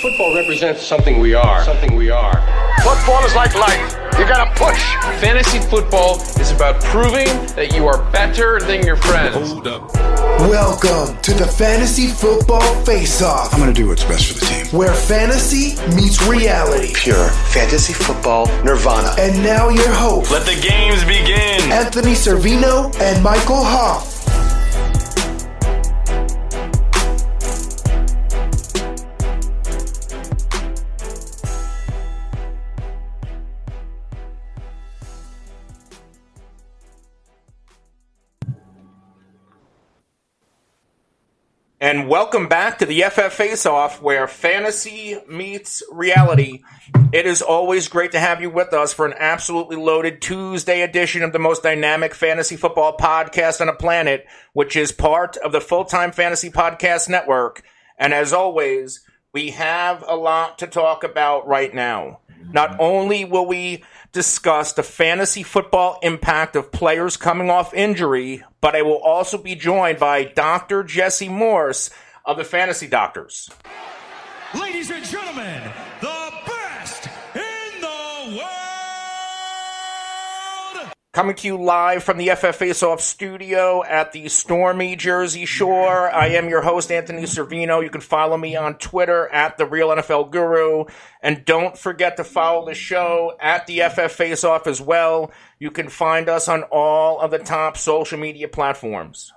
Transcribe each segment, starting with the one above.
Football represents something we are. Football is like life. You gotta push. Fantasy football is about proving that you are better than your friends. Hold up. Welcome to the Fantasy Football Faceoff. I'm gonna do what's best for the team. Where fantasy meets reality. Pure fantasy football nirvana. And now your hosts. Let the games begin. Anthony Cervino and Michael Hoff. And welcome back to the FF Faceoff, where fantasy meets reality. It is always great to have you with us for an absolutely loaded Tuesday edition of the most dynamic fantasy football podcast on the planet, which is part of the Full-Time Fantasy Podcast Network. And as always, we have a lot to talk about right now. Not only will we discuss the fantasy football impact of players coming off injury, but I will also be joined by Dr. Jesse Morse of the Fantasy Doctors. Ladies and gentlemen, the best in the world! Coming to you live from the FF Faceoff studio at the stormy Jersey Shore. I am your host, Anthony Cervino. You can follow me on Twitter at The Real NFL Guru. And don't forget to follow the show at the FF Faceoff as well. You can find us on all of the top social media platforms.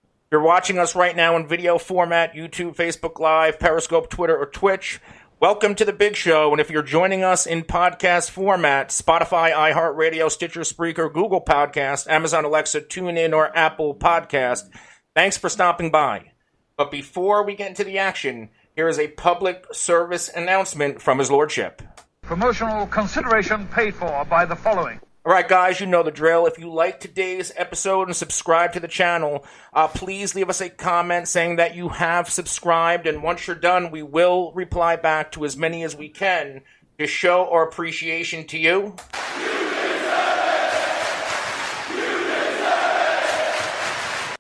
If you're watching us right now in video format, YouTube, Facebook Live, Periscope, Twitter, or Twitch, welcome to the big show. And if you're joining us in podcast format, Spotify, iHeartRadio, Stitcher, Spreaker, Google Podcast, Amazon Alexa, TuneIn, or Apple Podcast, thanks for stopping by. But before we get into the action, here is a public service announcement from His Lordship. Promotional consideration paid for by the following. All right, guys, you know the drill. If you like today's episode and subscribe to the channel, please leave us a comment saying that you have subscribed. And once you're done, we will reply back to as many as we can to show our appreciation to you.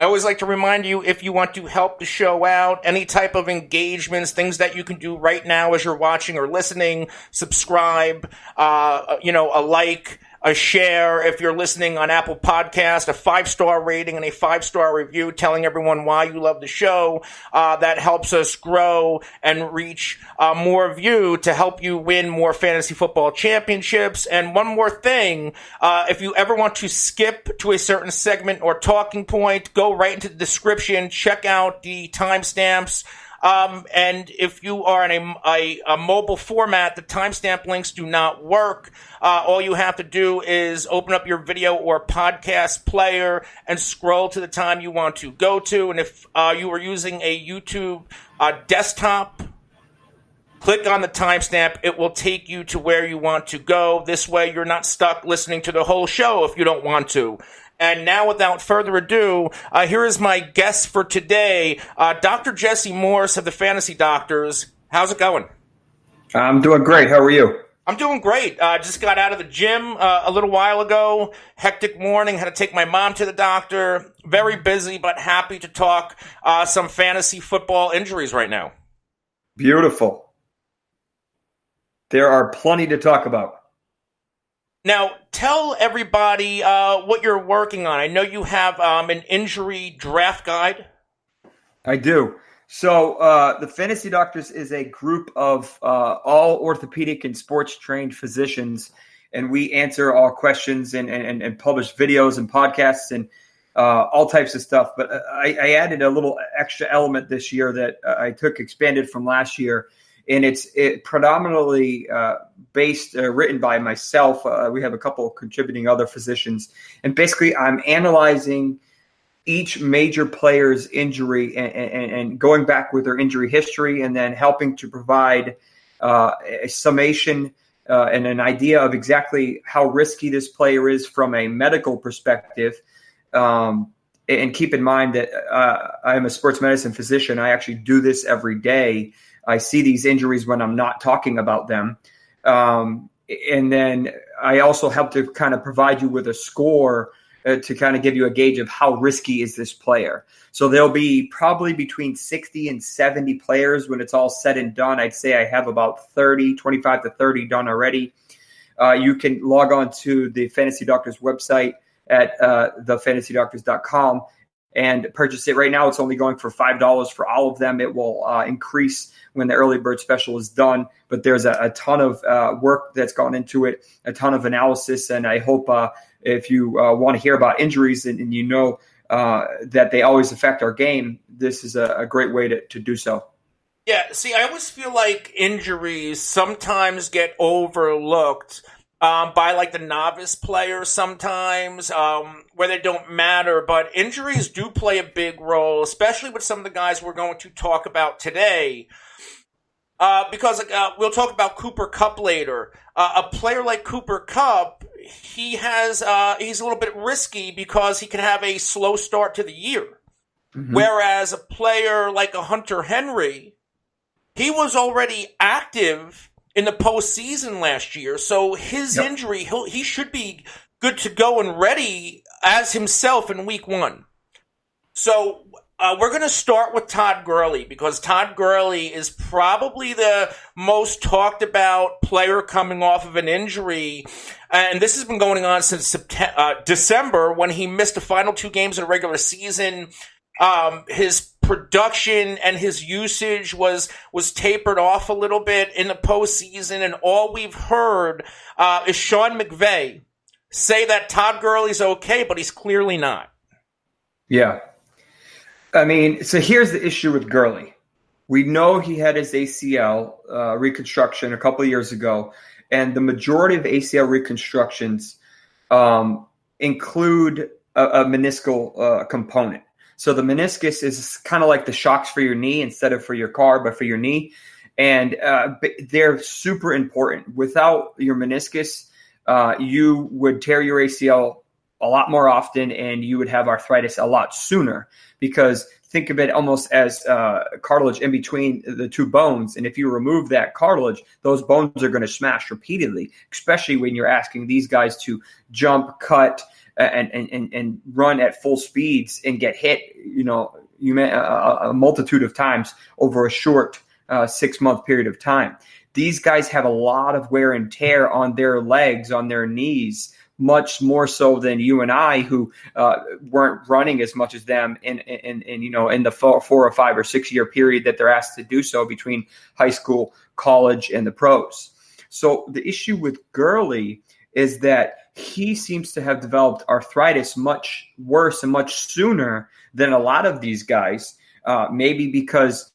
I always like to remind you, if you want to help the show out, any type of engagements, things that you can do right now as you're watching or listening, subscribe, a like, a share if you're listening on Apple Podcast, a 5-star rating and a 5-star review telling everyone why you love the show. That helps us grow and reach more of you to help you win more fantasy football championships. And one more thing, if you ever want to skip to a certain segment or talking point, go right into the description, check out the timestamps. And if you are in a mobile format, the timestamp links do not work. All you have to do is open up your video or podcast player and scroll to the time you want to go to. And if you are using a YouTube desktop, click on the timestamp. It will take you to where you want to go. This way, you're not stuck listening to the whole show if you don't want to. And now, without further ado, here is my guest for today, Dr. Jesse Morse of the Fantasy Doctors. How's it going? I'm doing great. How are you? I'm doing great. Just got out of the gym a little while ago. Hectic morning. Had to take my mom to the doctor. Very busy, but happy to talk some fantasy football injuries right now. Beautiful. There are plenty to talk about. Now, tell everybody what you're working on. I know you have an injury draft guide. I do. So the Fantasy Doctors is a group of all orthopedic and sports-trained physicians, and we answer all questions and publish videos and podcasts and all types of stuff. But I added a little extra element this year that I expanded from last year. And it's predominantly written by myself. We have a couple of contributing other physicians. And basically, I'm analyzing each major player's injury and going back with their injury history and then helping to provide a summation and an idea of exactly how risky this player is from a medical perspective. And keep in mind that I'm a sports medicine physician. I actually do this every day. I see these injuries when I'm not talking about them. And then I also help to kind of provide you with a score to kind of give you a gauge of how risky is this player. So there'll be probably between 60 and 70 players when it's all said and done. I'd say I have about 25 to 30 done already. You can log on to the Fantasy Doctors website at thefantasydoctors.com and purchase it. Right now, it's only going for $5 for all of them. It will increase when the early bird special is done, but there's a ton of work that's gone into it, a ton of analysis, and I hope if you want to hear about injuries and you know that they always affect our game, this is a great way to do so. Yeah, see, I always feel like injuries sometimes get overlooked by like the novice players sometimes, where they don't matter. But injuries do play a big role, especially with some of the guys we're going to talk about today. Because we'll talk about Cooper Kupp later. A player like Cooper Kupp, he's a little bit risky because he can have a slow start to the year. Mm-hmm. Whereas a player like a Hunter Henry, he was already active in the postseason last year, so his injury, he should be good to go and ready as himself in week 1. So we're going to start with Todd Gurley because Todd Gurley is probably the most talked about player coming off of an injury, and this has been going on since December when he missed the final 2 games of the regular season. His production and his usage was tapered off a little bit in the postseason, and all we've heard is Sean McVay say that Todd Gurley's okay, but he's clearly not. Yeah. I mean, so here's the issue with Gurley. We know he had his ACL reconstruction a couple of years ago, and the majority of ACL reconstructions include a meniscal component. So the meniscus is kind of like the shocks for your knee instead of for your car, but for your knee. And they're super important. Without your meniscus, you would tear your ACL a lot more often and you would have arthritis a lot sooner, because think of it almost as cartilage in between the 2 bones. And if you remove that cartilage, those bones are going to smash repeatedly, especially when you're asking these guys to jump, cut, and run at full speeds and get hit, a multitude of times over a short 6-month period of time. These guys have a lot of wear and tear on their legs, on their knees, much more so than you and I, who weren't running as much as them in the 4 or 5 or 6 year period that they're asked to do so between high school, college, and the pros. So the issue with Gurley is that he seems to have developed arthritis much worse and much sooner than a lot of these guys, maybe because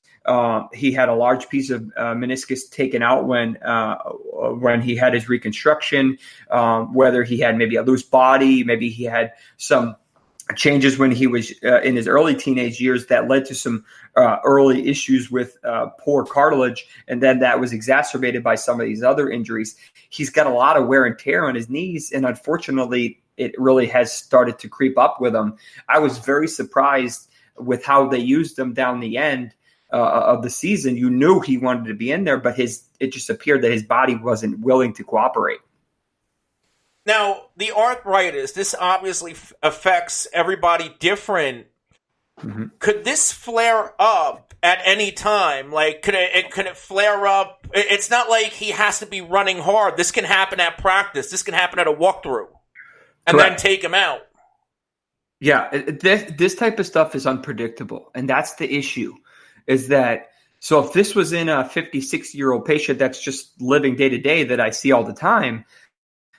he had a large piece of meniscus taken out when he had his reconstruction, whether he had maybe a loose body, maybe he had some changes when he was in his early teenage years that led to some early issues with poor cartilage, and then that was exacerbated by some of these other injuries. He's got a lot of wear and tear on his knees, and unfortunately, it really has started to creep up with him. I was very surprised with how they used him down the end of the season. You knew he wanted to be in there, but it just appeared that his body wasn't willing to cooperate. Now, the arthritis, this obviously affects everybody different. Mm-hmm. Could this flare up at any time? Like, could it flare up? It's not like he has to be running hard. This can happen at practice. This can happen at a walkthrough, and Correct. Then take him out. Yeah, this type of stuff is unpredictable, and that's the issue. Is that so? If this was in a 56-year-old patient that's just living day to day that I see all the time,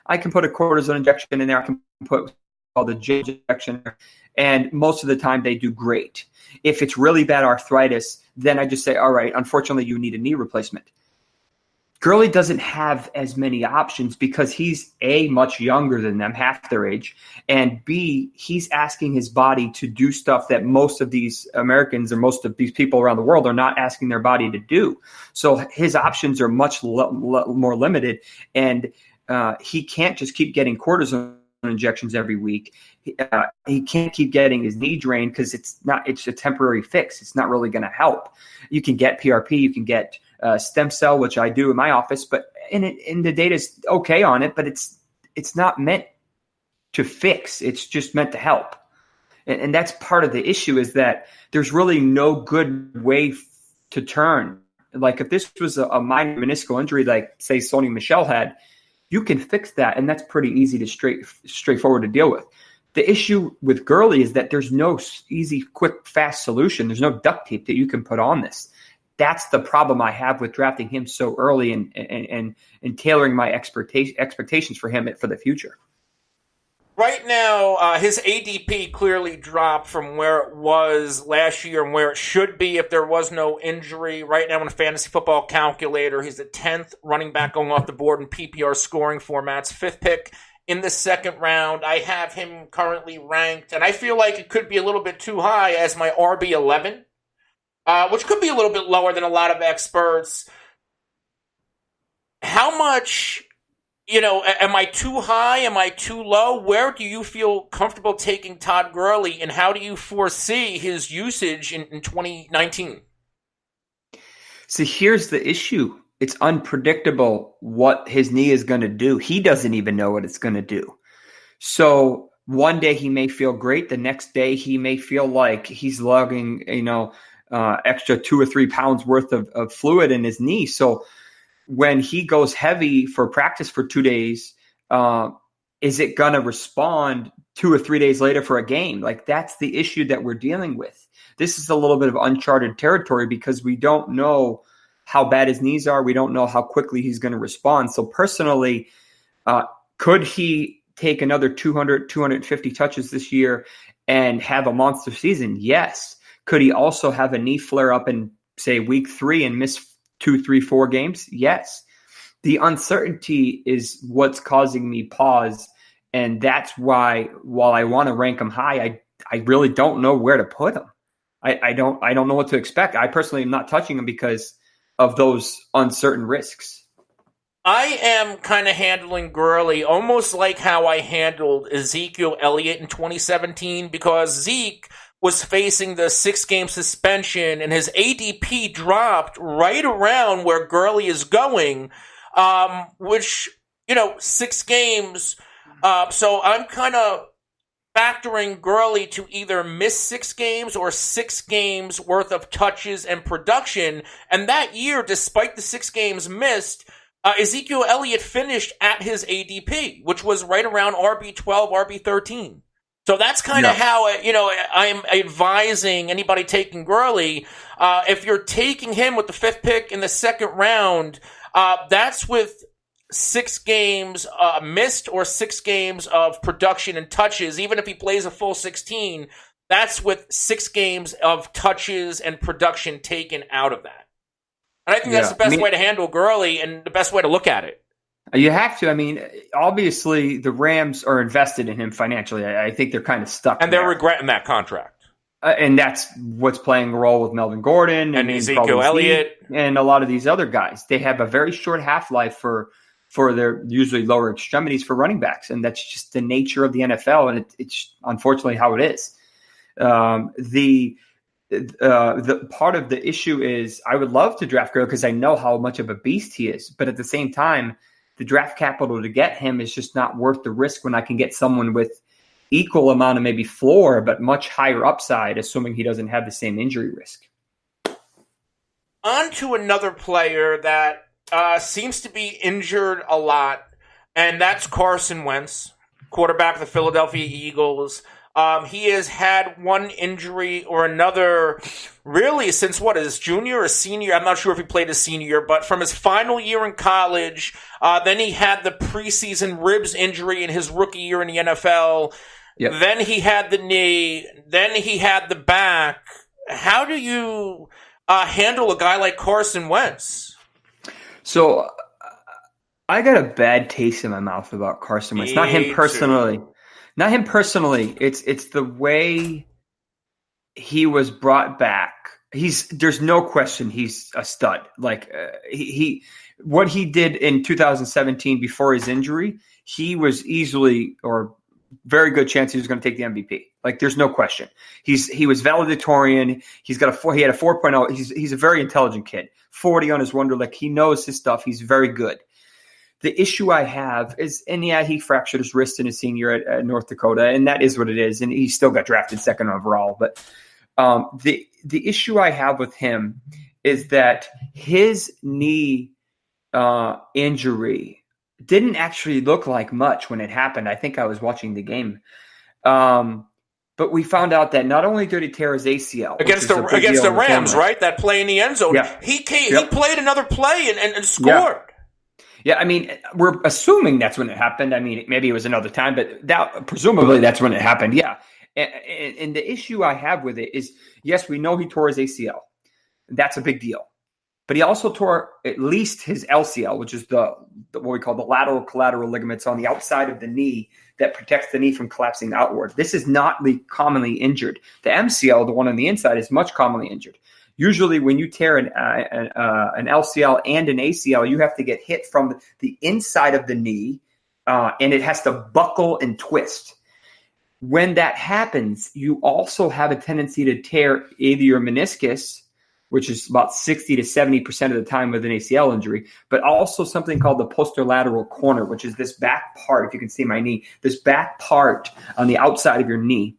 I can put a cortisone injection in there. I can put all the J injection, and most of the time they do great. If it's really bad arthritis, then I just say, all right, unfortunately, you need a knee replacement. Gurley doesn't have as many options because he's A, much younger than them, half their age, and B, he's asking his body to do stuff that most of these Americans or most of these people around the world are not asking their body to do. So his options are much more limited, and he can't just keep getting cortisone injections every week. He can't keep getting his knee drained because it's a temporary fix. It's not really going to help. You can get PRP, you can get stem cell, which I do in my office, but in the data's okay on it, but it's not meant to fix. It's just meant to help. And that's part of the issue, is that there's really no good way to turn. Like if this was a minor meniscal injury, like say Sony Michel had, you can fix that, and that's pretty easy to straightforward to deal with. The issue with Gurley is that there's no easy, quick, fast solution. There's no duct tape that you can put on this. That's the problem I have with drafting him so early and tailoring my expectations for him for the future. Right now, his ADP clearly dropped from where it was last year and where it should be if there was no injury. Right now in a fantasy football calculator, he's the 10th running back going off the board in PPR scoring formats, 5th pick in the second round. I have him currently ranked, and I feel like it could be a little bit too high as my RB11, which could be a little bit lower than a lot of experts. How much... am I too high? Am I too low? Where do you feel comfortable taking Todd Gurley, and how do you foresee his usage in 2019? See, here's the issue. It's unpredictable what his knee is going to do. He doesn't even know what it's going to do. So one day he may feel great. The next day he may feel like he's lugging, extra 2 or 3 pounds worth of fluid in his knee. So when he goes heavy for practice for 2 days, is it going to respond 2 or 3 days later for a game? Like, that's the issue that we're dealing with. This is a little bit of uncharted territory because we don't know how bad his knees are. We don't know how quickly he's going to respond. So personally, could he take another 200, 250 touches this year and have a monster season? Yes. Could he also have a knee flare up in, say, week 3 and miss 2, 3, 4 games? Yes. The uncertainty is what's causing me pause. And that's why, while I want to rank him high, I really don't know where to put him. I don't know what to expect. I personally am not touching him because of those uncertain risks. I am kind of handling Gurley almost like how I handled Ezekiel Elliott in 2017, because Zeke was facing the 6-game suspension and his ADP dropped right around where Gurley is going, which, 6 games. So I'm kind of factoring Gurley to either miss 6 games or 6 games worth of touches and production. And that year, despite the 6 games missed, Ezekiel Elliott finished at his ADP, which was right around RB12, RB13. So that's kind of how, I'm advising anybody taking Gurley. If you're taking him with the 5th pick in the second round, that's with 6 games missed or 6 games of production and touches. Even if he plays a full 16, that's with 6 games of touches and production taken out of that. And I think that's the best way to handle Gurley and the best way to look at it. You have to. I mean, obviously, the Rams are invested in him financially. I think they're kind of stuck. And they're regretting that contract. And that's what's playing a role with Melvin Gordon and Ezekiel Elliott and a lot of these other guys. They have a very short half-life for their usually lower extremities for running backs, and that's just the nature of the NFL, and it's unfortunately how it is. The part of the issue is I would love to draft Gurley because I know how much of a beast he is, but at the same time, the draft capital to get him is just not worth the risk when I can get someone with equal amount of maybe floor, but much higher upside, assuming he doesn't have the same injury risk. On to another player that seems to be injured a lot, and that's Carson Wentz, quarterback of the Philadelphia Eagles. He has had one injury or another really since his junior or senior? I'm not sure if he played his senior year, but from his final year in college, then he had the preseason ribs injury in his rookie year in the NFL. Yep. Then he had the knee. Then he had the back. How do you handle a guy like Carson Wentz? So I got a bad taste in my mouth about Carson Wentz. Not him personally. Not him personally. It's the way he was brought back. There's no question he's a stud. Like what he did in 2017 before his injury, he was easily or very good chance he was going to take the MVP. Like there's no question. He was valedictorian. He had a 4.0. He's a very intelligent kid. 40 on his Wonderlic. He knows his stuff. He's very good. The issue I have is, and yeah, he fractured his wrist in his senior year at North Dakota, and that is what it is. And he still got drafted second overall. But the issue I have with him is that his knee injury didn't actually look like much when it happened. I think I was watching the game. But we found out that not only did he tear his ACL against the Rams, right? That play in the end zone. Yeah. He played another play and scored. Yeah, I mean, we're assuming that's when it happened. I mean, maybe it was another time, but presumably that's when it happened. Yeah. And the issue I have with it is, yes, we know he tore his ACL. That's a big deal. But he also tore at least his LCL, which is the what we call the lateral collateral ligaments on the outside of the knee that protects the knee from collapsing outward. This is not commonly injured. The MCL, the one on the inside, is much commonly injured. Usually when you tear an LCL and an ACL, you have to get hit from the inside of the knee, and it has to buckle and twist. When that happens, you also have a tendency to tear either your meniscus, which is about 60 to 70% of the time with an ACL injury, but also something called the posterolateral corner, which is this back part, if you can see my knee, this back part on the outside of your knee.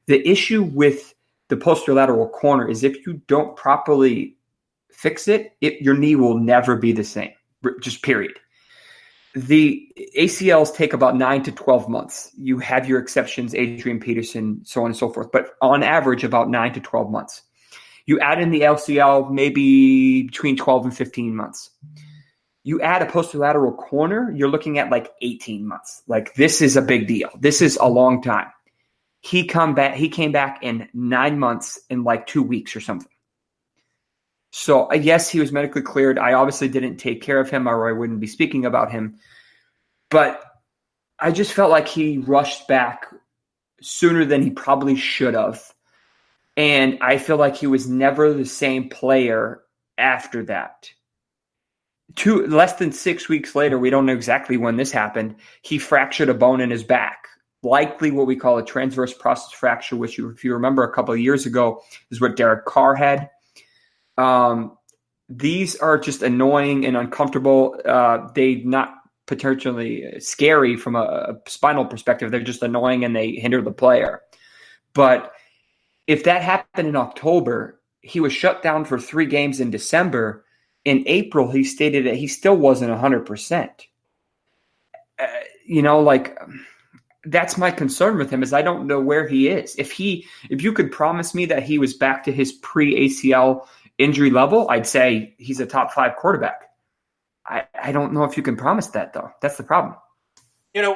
The issue with the posterolateral corner is if you don't properly fix it, your knee will never be the same, just period. The ACLs take about 9 to 12 months. You have your exceptions, Adrian Peterson, so on and so forth, but on average, about 9 to 12 months. You add in the LCL, maybe between 12 and 15 months. You add a posterolateral corner, you're looking at like 18 months. Like, this is a big deal. This is a long time. He came back in 9 months in like 2 weeks or something. So yes, he was medically cleared. I obviously didn't take care of him, or I wouldn't be speaking about him. But I just felt like he rushed back sooner than he probably should have. And I feel like he was never the same player after that. Less than 6 weeks later, we don't know exactly when this happened, he fractured a bone in his back. Likely what we call a transverse process fracture, which, if you remember a couple of years ago, is what Derek Carr had. These are just annoying and uncomfortable. They're not potentially scary from a spinal perspective. They're just annoying and they hinder the player. But if that happened in October, he was shut down for 3 games in December. In April, he stated that he still wasn't 100%. That's my concern with him, is I don't know where he is. If you could promise me that he was back to his pre-ACL injury level, I'd say he's a top 5 quarterback. I don't know if you can promise that, though. That's the problem.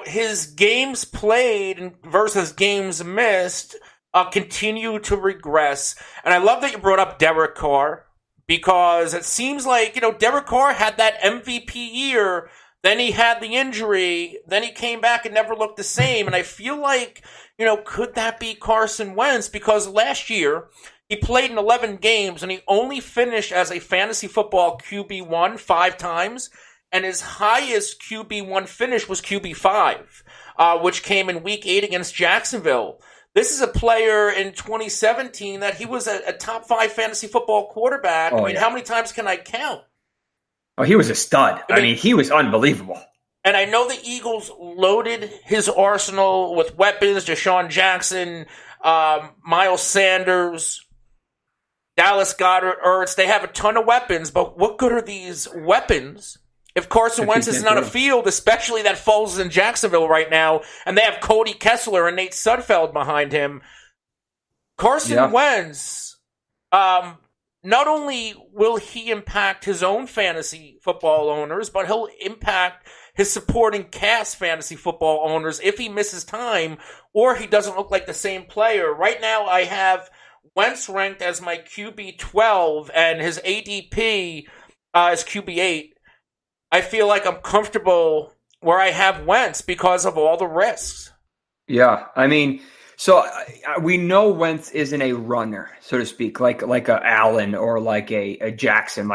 His games played versus games missed continue to regress. And I love that you brought up Derek Carr, because it seems like, Derek Carr had that MVP year, then he had the injury, then he came back and never looked the same. And I feel like, could that be Carson Wentz? Because last year he played in 11 games and he only finished as a fantasy football QB1 5 times. And his highest QB1 finish was QB5, which came in week 8 against Jacksonville. This is a player in 2017 that he was a top 5 fantasy football quarterback. How many times can I count? Oh, he was a stud. I mean, he was unbelievable. And I know the Eagles loaded his arsenal with weapons: Deshaun Jackson, Miles Sanders, Dallas Goedert, Ertz. They have a ton of weapons, but what good are these weapons if Carson Wentz is on a field, especially that falls in Jacksonville right now, and they have Cody Kessler and Nate Sudfeld behind him? Carson Wentz, not only will he impact his own fantasy football owners, but he'll impact his supporting cast fantasy football owners if he misses time or he doesn't look like the same player. Right now, I have Wentz ranked as my QB 12 and his ADP is QB 8. I feel like I'm comfortable where I have Wentz because of all the risks. Yeah, I mean, so we know Wentz isn't a runner, so to speak, like a Allen or like a Jackson.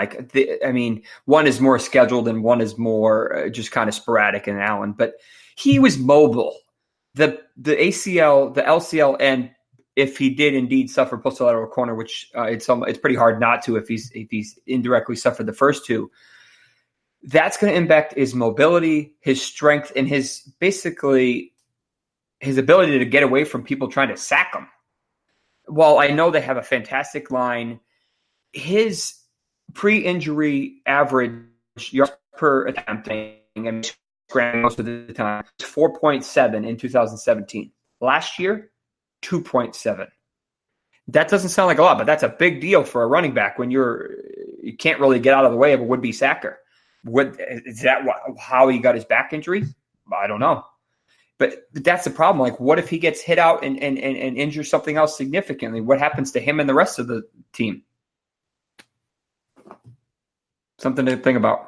One is more scheduled and one is more just kind of sporadic in Allen. But he was mobile. The ACL, the LCL, and if he did indeed suffer posterolateral corner, which it's pretty hard not to if he's indirectly suffered the first 2. That's going to impact his mobility, his strength, and his ability to get away from people trying to sack him. While I know they have a fantastic line, his pre-injury average yards per attempt and most of the time 4.7 in 2017. Last year, 2.7. That doesn't sound like a lot, but that's a big deal for a running back when you can't really get out of the way of a would-be sacker. Is that how he got his back injury? I don't know. But that's the problem. Like, what if he gets hit out and injures something else significantly? What happens to him and the rest of the team? Something to think about.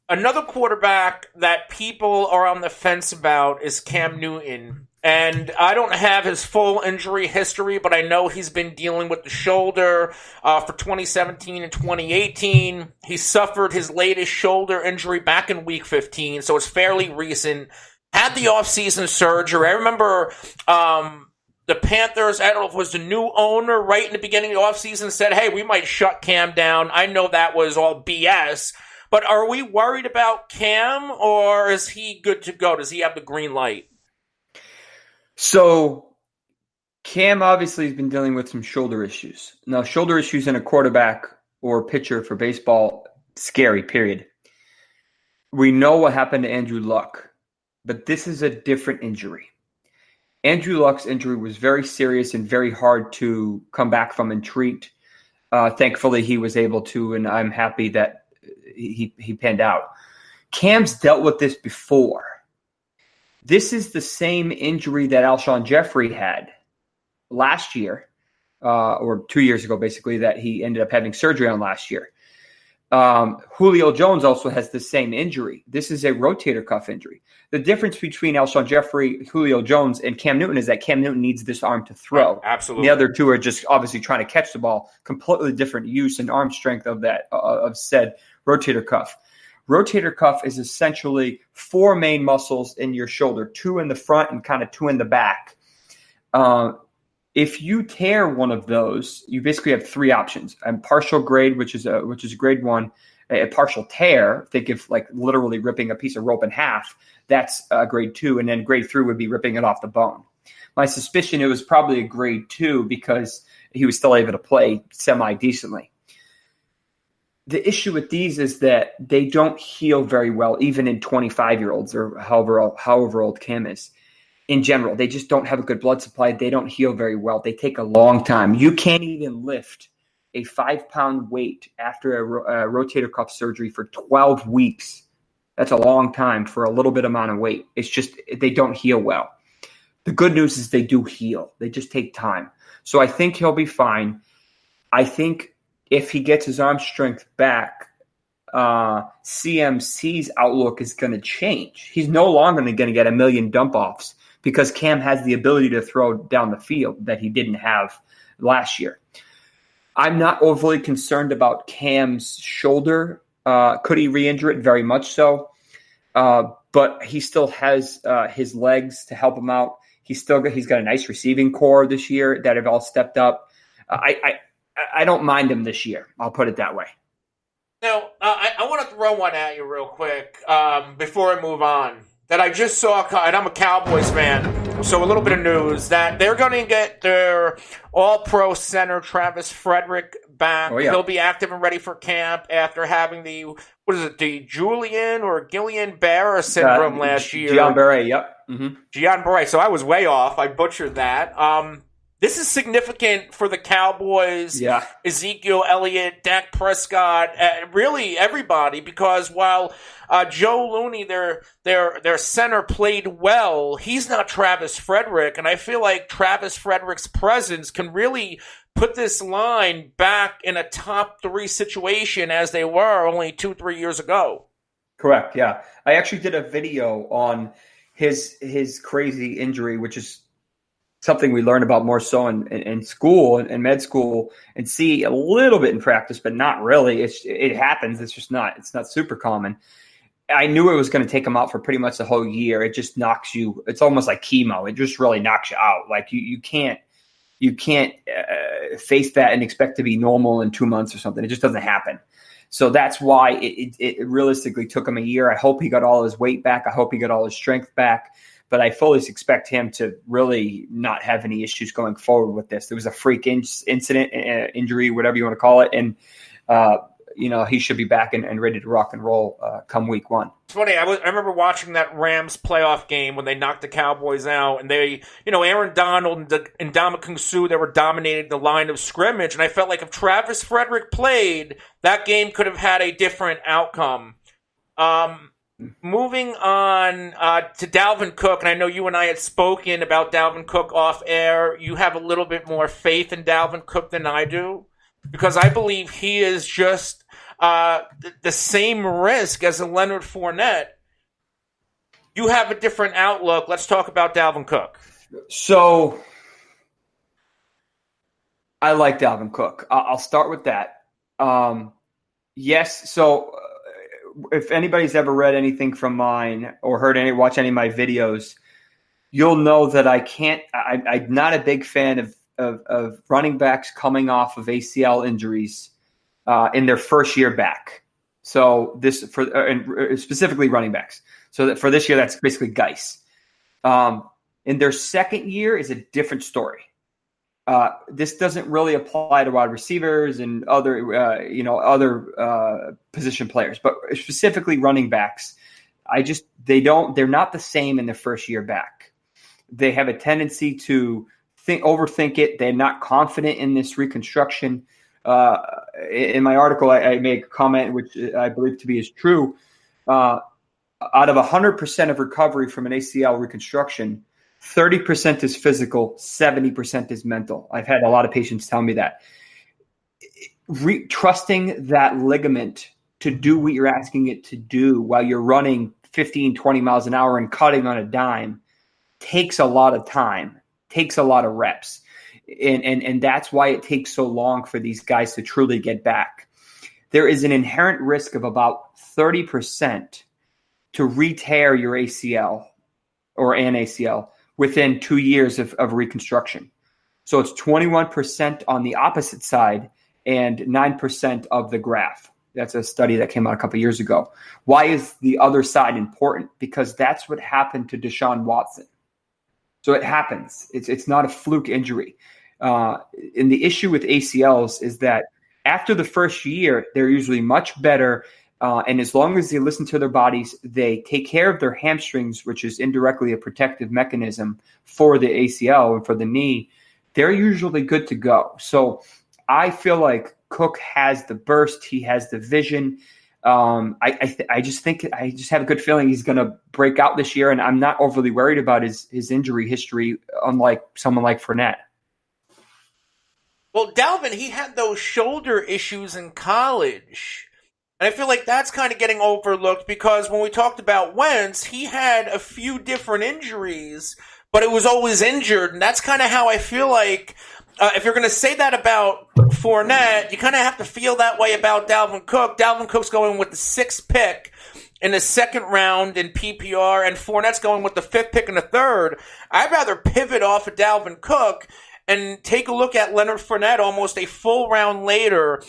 Another quarterback that people are on the fence about is Cam Newton. And I don't have his full injury history, but I know he's been dealing with the shoulder for 2017 and 2018. He suffered his latest shoulder injury back in Week 15, so it's fairly recent. Had the offseason surgery. I remember the Panthers, I don't know if it was the new owner right in the beginning of the offseason, said, hey, we might shut Cam down. I know that was all BS. But are we worried about Cam, or is he good to go? Does he have the green light? So Cam obviously has been dealing with some shoulder issues. Now, shoulder issues in a quarterback or pitcher for baseball, scary, period. We know what happened to Andrew Luck, but this is a different injury. Andrew Luck's injury was very serious and very hard to come back from and treat. Thankfully, he was able to, and I'm happy that he panned out. Cam's dealt with this before. This is the same injury that Alshon Jeffrey had last year, or 2 years ago, basically, that he ended up having surgery on last year. Julio Jones also has the same injury. This is a rotator cuff injury. The difference between Alshon Jeffrey, Julio Jones, and Cam Newton is that Cam Newton needs this arm to throw. Absolutely. The other two are just obviously trying to catch the ball. Completely different use and arm strength of that of said rotator cuff. Rotator cuff is essentially four main muscles in your shoulder, two in the front and kind of two in the back. If you tear one of those, you basically have three options: a partial grade, which is grade 1, a partial tear. Think of like literally ripping a piece of rope in half. That's grade 2, and then grade 3 would be ripping it off the bone. My suspicion it was probably a grade 2 because he was still able to play semi-decently. The issue with these is that they don't heal very well, even in 25-year-olds or however old Cam is. In general, they just don't have a good blood supply. They don't heal very well. They take a long time. You can't even lift a 5-pound weight after a rotator cuff surgery for 12 weeks. That's a long time for a little bit amount of weight. It's just they don't heal well. The good news is they do heal. They just take time. So I think he'll be fine. I think if he gets his arm strength back, CMC's outlook is going to change. He's no longer going to get a million dump-offs because Cam has the ability to throw down the field that he didn't have last year. I'm not overly concerned about Cam's shoulder. Could he re-injure it? Very much so. But he still has his legs to help him out. He's got a nice receiving core this year that have all stepped up. I don't mind him this year. I'll put it that way. Now, I want to throw one at you real quick before I move on. That I just saw, and I'm a Cowboys fan, so a little bit of news, that they're going to get their all-pro center, Travis Frederick, back. Oh, yeah. He'll be active and ready for camp after having the Julian or Guillain-Barré syndrome last year. Guillain-Barré, yep. Mm-hmm. Guillain-Barré, so I was way off. I butchered that. This is significant for the Cowboys, yeah. Ezekiel Elliott, Dak Prescott, really everybody, because while Joe Looney, their center, played well, he's not Travis Frederick, and I feel like Travis Frederick's presence can really put this line back in a top 3 situation as they were only 2-3 years ago. Correct, yeah. I actually did a video on his crazy injury, which is something we learn about more so in school and med school and see a little bit in practice, but not really. It happens. It's not super common. I knew it was going to take him out for pretty much the whole year. It just knocks you. It's almost like chemo. It just really knocks you out. Like you can't face that and expect to be normal in 2 months or something. It just doesn't happen. So that's why it realistically took him a year. I hope he got all his weight back. I hope he got all his strength back. But I fully expect him to really not have any issues going forward with this. There was a freak incident, injury, whatever you want to call it. And, he should be back and ready to rock and roll come week 1. It's funny. I remember watching that Rams playoff game when they knocked the Cowboys out, and they, Aaron Donald and Ndamukong Suh, they were dominating the line of scrimmage, and I felt like if Travis Frederick played, that game could have had a different outcome. Moving on to Dalvin Cook, and I know you and I had spoken about Dalvin Cook off air. You have a little bit more faith in Dalvin Cook than I do, because I believe he is just the same risk as a Leonard Fournette. You have a different outlook. Let's talk about Dalvin Cook. So I like Dalvin Cook. I'll start with that. Yes. So if anybody's ever read anything from mine or watch any of my videos, you'll know that I'm not a big fan of running backs coming off of ACL injuries in their first year back. So specifically running backs. So that for this year, that's basically Geis. In their second year is a different story. This doesn't really apply to wide receivers and other position players, but specifically running backs. They're not the same in their first year back. They have a tendency to overthink it. They're not confident in this reconstruction. In my article, I make a comment, which I believe to be is true. Out of 100% of recovery from an ACL reconstruction, 30% is physical, 70% is mental. I've had a lot of patients tell me that. Trusting that ligament to do what you're asking it to do while you're running 15, 20 miles an hour and cutting on a dime takes a lot of time, takes a lot of reps. And that's why it takes so long for these guys to truly get back. There is an inherent risk of about 30% to re-tear your ACL or an ACL within 2 years of reconstruction. So it's 21% on the opposite side and 9% of the graph. That's a study that came out a couple of years ago. Why is the other side important? Because that's what happened to Deshaun Watson. So it happens. It's not a fluke injury. And the issue with ACLs is that after the first year, they're usually much better. And as long as they listen to their bodies, they take care of their hamstrings, which is indirectly a protective mechanism for the ACL and for the knee, they're usually good to go. So I feel like Cook has the burst. He has the vision. I just have a good feeling he's going to break out this year, and I'm not overly worried about his injury history, unlike someone like Fournette. Well, Dalvin, he had those shoulder issues in college. And I feel like that's kind of getting overlooked because when we talked about Wentz, he had a few different injuries, but it was always injured. And that's kind of how I feel like if you're going to say that about Fournette, you kind of have to feel that way about Dalvin Cook. Dalvin Cook's going with the 6th pick in the 2nd round in PPR, and Fournette's going with the 5th pick in the 3rd. I'd rather pivot off of Dalvin Cook and take a look at Leonard Fournette almost a full round later.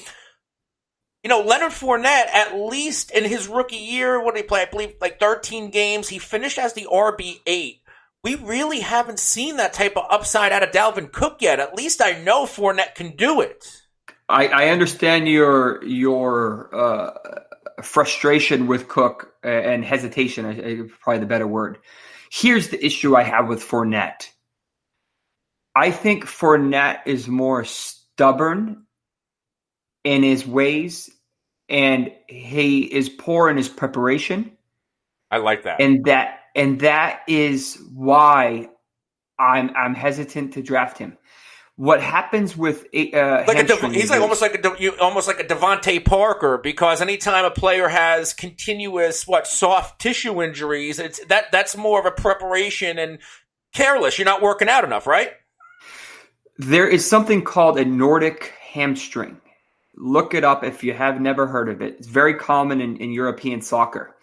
Leonard Fournette, at least in his rookie year, what did he play? I believe like 13 games. He finished as the RB8. We really haven't seen that type of upside out of Dalvin Cook yet. At least I know Fournette can do it. I understand your frustration with Cook and hesitation, probably the better word. Here's the issue I have with Fournette. I think Fournette is more stubborn in his ways, and he is poor in his preparation. I like that. And that is why I'm hesitant to draft him. What happens with he's like almost like a Devontae Parker, because anytime a player has continuous soft tissue injuries, that's more of a preparation and careless. You're not working out enough, right? There is something called a Nordic hamstring. Look it up if you have never heard of it. It's very common in European soccer.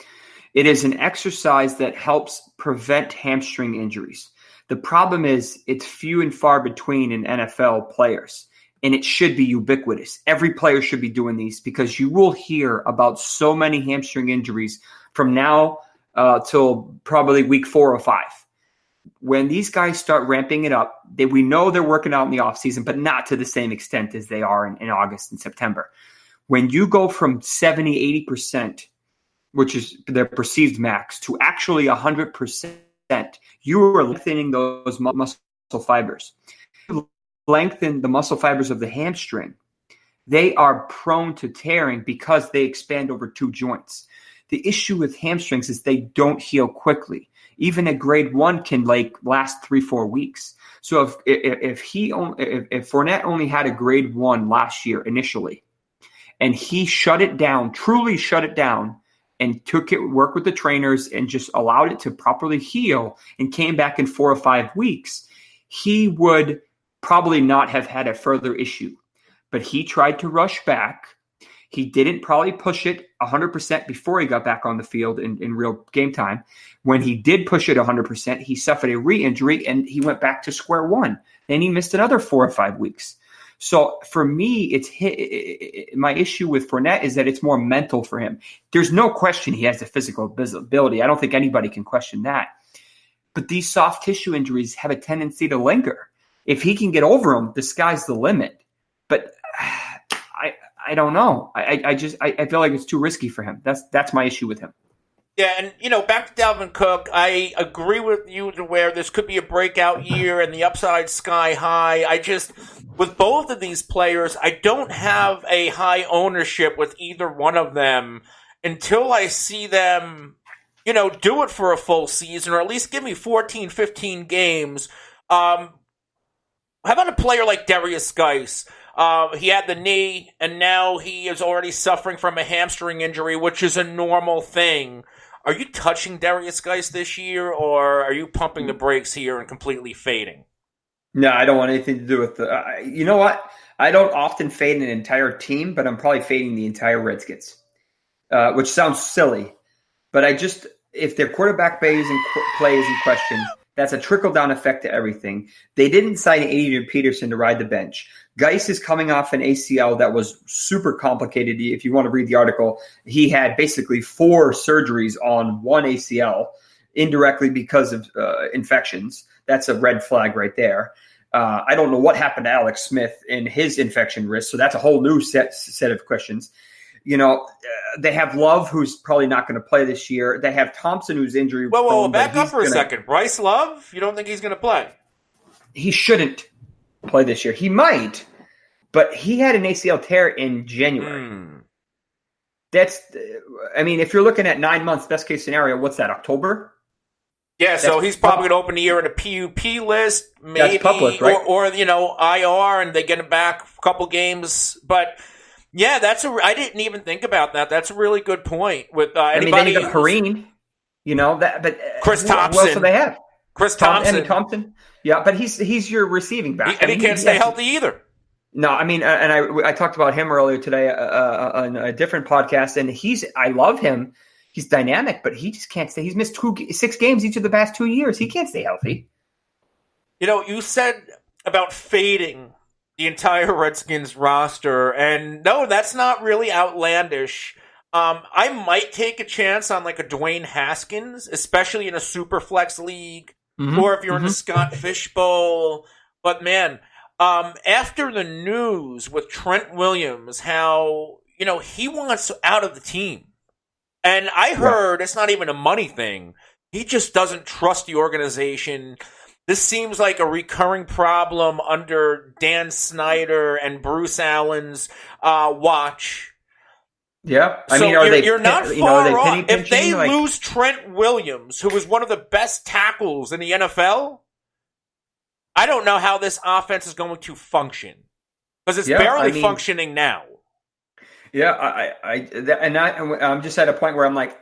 It is an exercise that helps prevent hamstring injuries. The problem is it's few and far between in NFL players. and it should be ubiquitous. Every player should be doing these because you will hear about so many hamstring injuries from now till probably week 4 or 5. When these guys start ramping it up, we know they're working out in the offseason, but not to the same extent as they are in August and September. When you go from 70, 80%, which is their perceived max, to actually 100%, you are lengthening those muscle fibers. Lengthen the muscle fibers of the hamstring. They are prone to tearing because they expand over 2 joints. The issue with hamstrings is they don't heal quickly. Even a grade 1 can last 3-4 weeks. So if Fournette only had a grade 1 last year initially, and he truly shut it down, and worked with the trainers and just allowed it to properly heal and came back in 4 or 5 weeks, he would probably not have had a further issue. But he tried to rush back. He didn't probably push it 100% before he got back on the field in real game time. When he did push it 100%, he suffered a re-injury and he went back to square one. Then he missed another 4 or 5 weeks. So for me, my issue with Fournette is that it's more mental for him. There's no question he has the physical ability. I don't think anybody can question that. But these soft tissue injuries have a tendency to linger. If he can get over them, the sky's the limit. But I don't know. I feel like it's too risky for him. That's my issue with him. Yeah, and, back to Dalvin Cook, I agree with you to where this could be a breakout year and the upside sky high. With both of these players, I don't have a high ownership with either one of them until I see them, do it for a full season, or at least give me 14, 15 games. How about a player like Darius Geis? He had the knee, and now he is already suffering from a hamstring injury, which is a normal thing. Are you touching Darius Geis this year, or are you pumping the brakes here and completely fading? No, I don't want anything to do with you know what? I don't often fade an entire team, but I'm probably fading the entire Redskins, which sounds silly. But if their quarterback play is in question, that's a trickle-down effect to everything. They didn't sign Adrian Peterson to ride the bench. Geis is coming off an ACL that was super complicated. If you want to read the article, he had basically 4 surgeries on one ACL indirectly because of infections. That's a red flag right there. I don't know what happened to Alex Smith in his infection risk, so that's a whole new set of questions. They have Love, who's probably not going to play this year. They have Thompson, who's injury prone. Whoa, back up for a second. Bryce Love, you don't think he's going to play? He shouldn't play this year. He might, but he had an ACL tear in January. If you're looking at 9 months, best case scenario, what's that, October? Yeah, so he's probably going to open the year in a PUP list, maybe, that's public, right? or IR, and they get him back a couple games. But yeah, I didn't even think about that. That's a really good point. With anybody, then you got Perrine, but Chris Thompson. Who else do they have? Chris Thompson. Thompson. Yeah, but he's your receiving back. He can't stay healthy either. No, and I talked about him earlier today on a different podcast, and I love him. He's dynamic, but he just can't stay. He's missed 6 games each of the past 2 years. He can't stay healthy. You said about fading the entire Redskins roster, and no, that's not really outlandish. I might take a chance on like a Dwayne Haskins, especially in a super flex league, or if you're in a Scott Fishbowl. But man, after the news with Trent Williams, how he wants out of the team. And I heard it's not even a money thing. He just doesn't trust the organization. This seems like a recurring problem under Dan Snyder and Bruce Allen's watch. Yeah. You're not far off. If they lose Trent Williams, who was one of the best tackles in the NFL, I don't know how this offense is going to function. Because it's barely functioning now. Yeah, I'm just at a point where I'm like,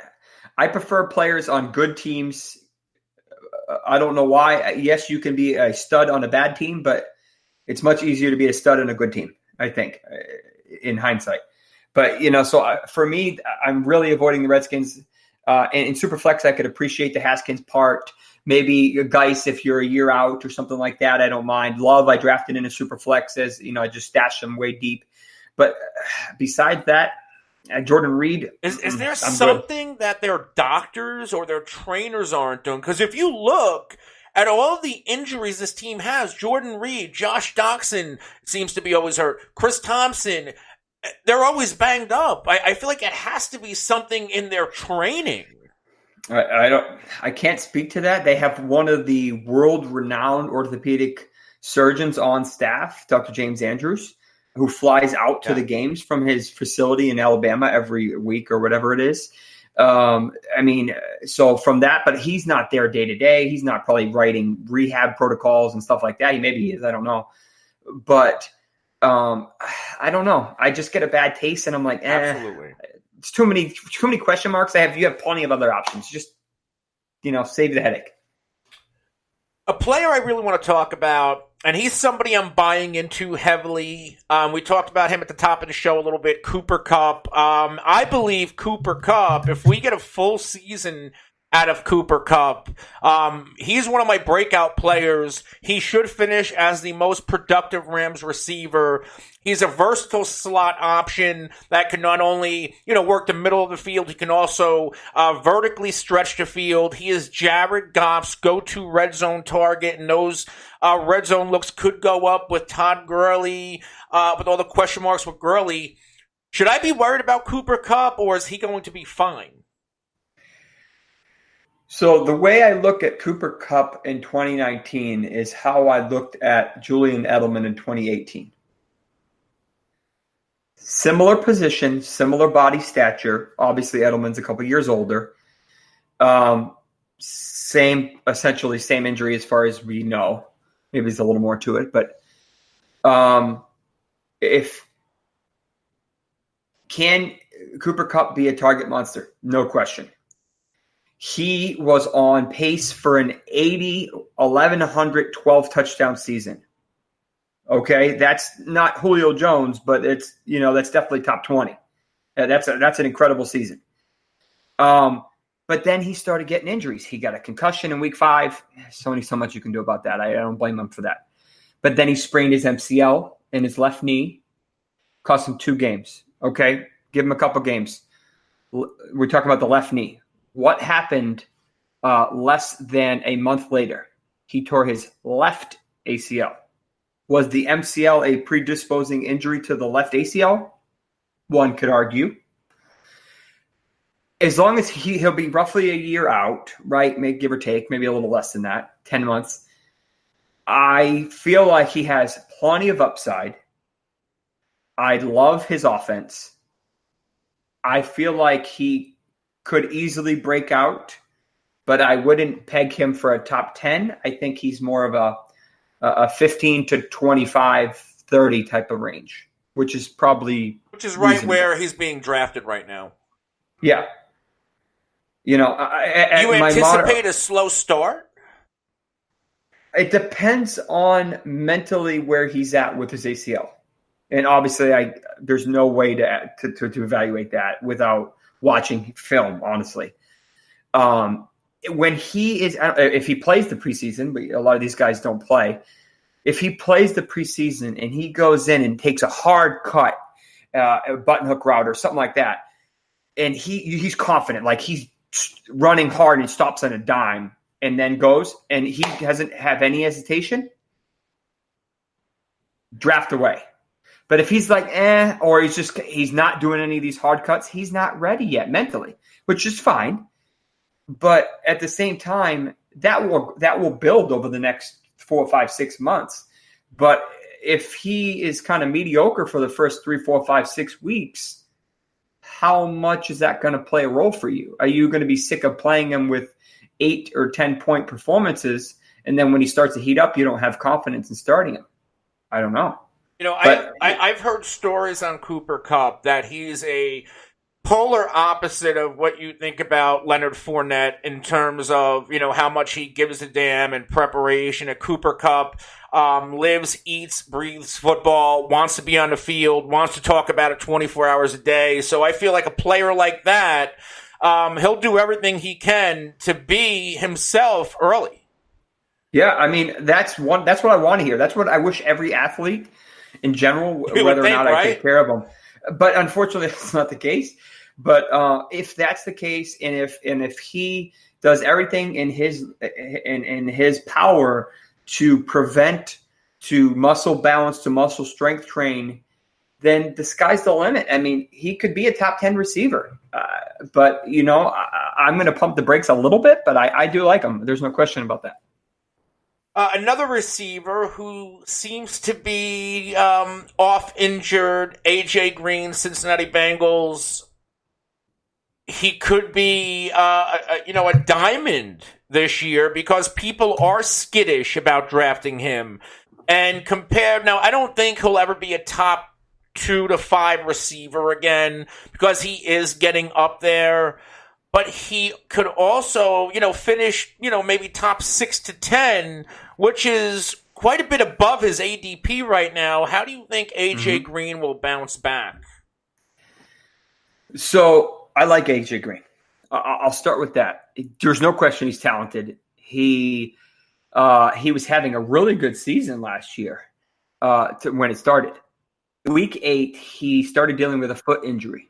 I prefer players on good teams. I don't know why. Yes, you can be a stud on a bad team, but it's much easier to be a stud on a good team, I think, in hindsight. But, for me, I'm really avoiding the Redskins. And in Superflex, I could appreciate the Haskins part. Maybe Geis if you're a year out or something like that. I don't mind. Love, I drafted in a super flex as, I just stashed him way deep. But besides that, Jordan Reed. Is there something that their doctors or their trainers aren't doing? Because if you look at all of the injuries this team has, Jordan Reed, Josh Doxson seems to be always hurt, Chris Thompson, they're always banged up. I feel like it has to be something in their training. I can't speak to that. They have one of the world-renowned orthopedic surgeons on staff, Dr. James Andrews, who flies out to the games from his facility in Alabama every week or whatever it is. So from that, but he's not there day to day. He's not probably writing rehab protocols and stuff like that. Maybe he is. I don't know. But I don't know. I just get a bad taste, and I'm like, Absolutely. It's too many question marks. You have plenty of other options. Just, save the headache. A player I really want to talk about, and he's somebody I'm buying into heavily. We talked about him at the top of the show a little bit, Cooper Kupp. I believe Cooper Kupp, if we get a full season out of Cooper Kupp, he's one of my breakout players. He should finish as the most productive Rams receiver. He's a versatile slot option that can not only, work the middle of the field, he can also vertically stretch the field. He is Jared Goff's go-to red zone target, and those red zone looks could go up with Todd Gurley, with all the question marks with Gurley. Should I be worried about Cooper Kupp, or is he going to be fine? So the way I look at Cooper Kupp in 2019 is how I looked at Julian Edelman in 2018. Similar position, similar body stature. Obviously, Edelman's a couple years older. Essentially same injury as far as we know. Maybe there's a little more to it, but can Cooper Kupp be a target monster? No question. He was on pace for an 1,112 touchdown season. Okay, that's not Julio Jones, but it's that's definitely top 20. That's an incredible season. But then he started getting injuries. He got a concussion in week 5. There's only so much you can do about that. I don't blame him for that. But then he sprained his MCL in his left knee, cost him 2 games. Okay, give him a couple games. We're talking about the left knee. What happened less than a month later? He tore his left ACL. Was the MCL a predisposing injury to the left ACL? One could argue. As long as he'll be roughly a year out, right? Give or take, maybe a little less than that, 10 months. I feel like he has plenty of upside. I love his offense. I feel like he could easily break out, but I wouldn't peg him for a top 10. I think he's more of a 15 to 25, 30 type of range, which is right reasonable. Where he's being drafted right now. Yeah. You anticipate a slow start? It depends on mentally where he's at with his ACL. And obviously there's no way to evaluate that without watching film, honestly. When he is, if he plays the preseason, but a lot of these guys don't play. If he plays the preseason and he goes in and takes a hard cut, a button hook route or something like that, and he's confident, like he's running hard and stops on a dime and then goes and he doesn't have any hesitation, draft away. But if he's like, or he's not doing any of these hard cuts, he's not ready yet mentally, which is fine. But at the same time, that will build over the next 4, 5, 6 months. But if he is kind of mediocre for the first 3, 4, 5, 6 weeks, how much is that going to play a role for you? Are you going to be sick of playing him with 8 or 10 point performances, and then when he starts to heat up, you don't have confidence in starting him? I don't know. I've heard stories on Cooper Kupp that he's a polar opposite of what you think about Leonard Fournette in terms of, how much he gives a damn in preparation. Cooper Kupp lives, eats, breathes football, wants to be on the field, wants to talk about it 24 hours a day. So I feel like a player like that, he'll do everything he can to be himself early. Yeah, I mean, that's what I want to hear. That's what I wish every athlete in general, whether or not I take care of them. But unfortunately, that's not the case. But if that's the case, and if he does everything in his power to prevent, to muscle balance, to muscle strength train, then the sky's the limit. I mean, he could be a top 10 receiver. But, I'm going to pump the brakes a little bit, but I do like him. There's no question about that. Another receiver who seems to be off injured, A.J. Green, Cincinnati Bengals. He could be, a diamond this year because people are skittish about drafting him. And now, I don't think he'll ever be a top 2 to 5 receiver again because he is getting up there. But he could also, finish, maybe top 6 to 10, which is quite a bit above his ADP right now. How do you think A.J. Green will bounce back? So I like A.J. Green. I'll start with that. There's no question he's talented. He was having a really good season last year when it started. Week 8, he started dealing with a foot injury.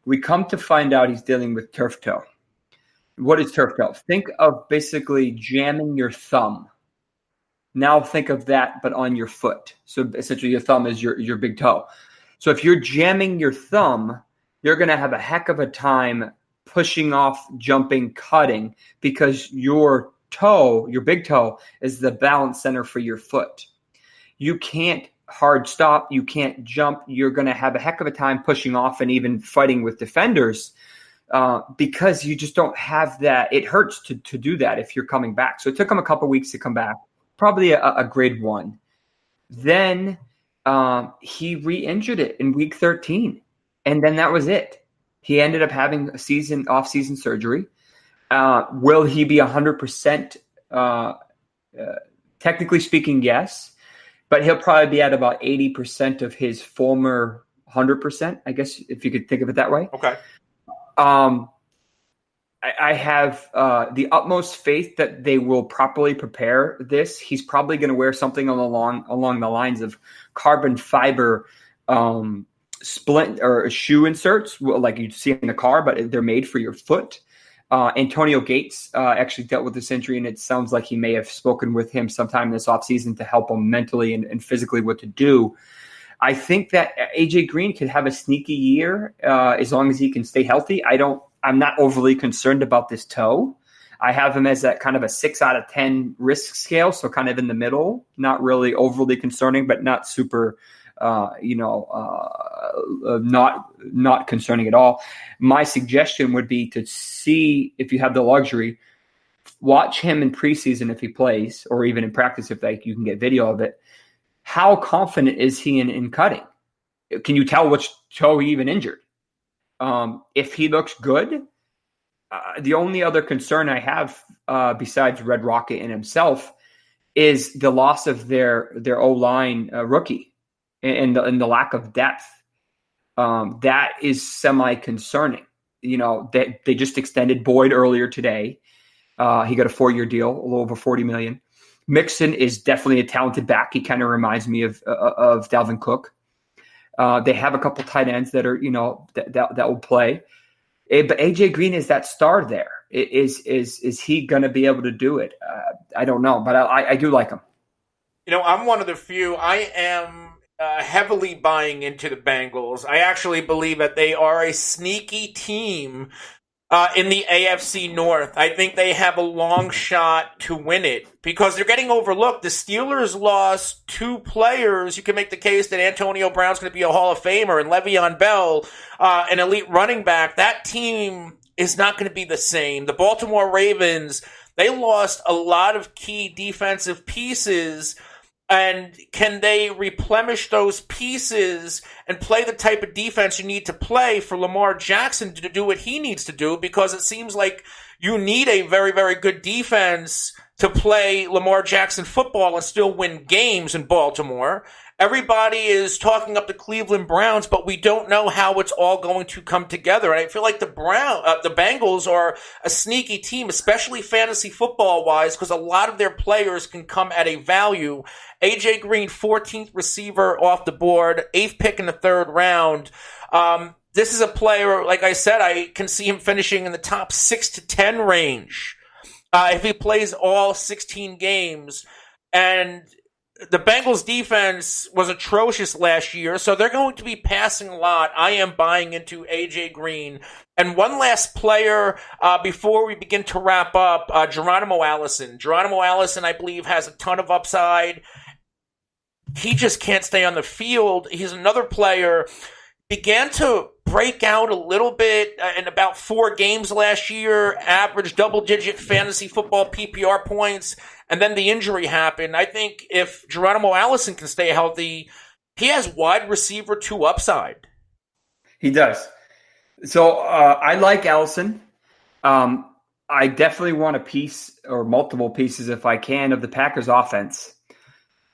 We come to find out he's dealing with turf toe. What is turf toe? Think of basically jamming your thumb. Now think of that, but on your foot. So essentially your thumb is your big toe. So if you're jamming your thumb, you're going to have a heck of a time pushing off, jumping, cutting, because your toe, your big toe, is the balance center for your foot. You can't hard stop, you can't jump, you're going to have a heck of a time pushing off and even fighting with defenders because you just don't have that. It hurts to do that if you're coming back. So it took him a couple weeks to come back, probably a grade 1. Then he re-injured it in week 13, and then that was it. He ended up having a off-season surgery. Will he be 100%? Technically speaking, yes. But he'll probably be at about 80% of his former 100%, I guess, if you could think of it that way. Okay. I have the utmost faith that they will properly prepare this. He's probably going to wear something along the lines of carbon fiber splint or shoe inserts, like you see in the car, but they're made for your foot. Antonio Gates actually dealt with this injury, and it sounds like he may have spoken with him sometime this offseason to help him mentally and physically what to do. I think that A.J. Green could have a sneaky year as long as he can stay healthy. I'm not overly concerned about this toe. I have him as a kind of a 6 out of 10 risk scale, so kind of in the middle, not really overly concerning, but not super not concerning at all. My suggestion would be to see, if you have the luxury, watch him in preseason if he plays, or even in practice if you can get video of it. How confident is he in cutting? Can you tell which toe he even injured? If he looks good, the only other concern I have besides Red Rocket and himself is the loss of their O-line rookie. And the lack of depth, that is semi-concerning. They just extended Boyd earlier today. He got a 4-year deal, a little over $40 million. Mixon is definitely a talented back. He kind of reminds me of Dalvin Cook. They have a couple tight ends that are that will play. But AJ Green is that star there. Is he going to be able to do it? I don't know, but I do like him. I'm one of the few. I am heavily buying into the Bengals. I actually believe that they are a sneaky team in the AFC North. I think they have a long shot to win it because they're getting overlooked. The Steelers lost 2 players. You can make the case that Antonio Brown's going to be a Hall of Famer and Le'Veon Bell, an elite running back. That team is not going to be the same. The Baltimore Ravens, they lost a lot of key defensive pieces. And can they replenish those pieces and play the type of defense you need to play for Lamar Jackson to do what he needs to do? Because it seems like you need a very, very good defense to play Lamar Jackson football and still win games in Baltimore. everybody is talking up the Cleveland Browns, but we don't know how it's all going to come together. And I feel like the Bengals are a sneaky team, especially fantasy football wise, because a lot of their players can come at a value. AJ Green, 14th receiver off the board, 8th pick in the 3rd round. This is a player, like I said, I can see him finishing in the top 6 to 10 range if he plays all 16 games. And the Bengals defense was atrocious last year, so they're going to be passing a lot. I am buying into AJ Green. And one last player before we begin to wrap up, Geronimo Allison. Geronimo Allison, I believe, has a ton of upside. He just can't stay on the field. He's another player, began to break out a little bit in about 4 games last year, averaged double-digit fantasy football PPR points, and then the injury happened. I think if Geronimo Allison can stay healthy, he has wide receiver 2 upside. He does. So I like Allison. I definitely want a piece or multiple pieces, if I can, of the Packers offense.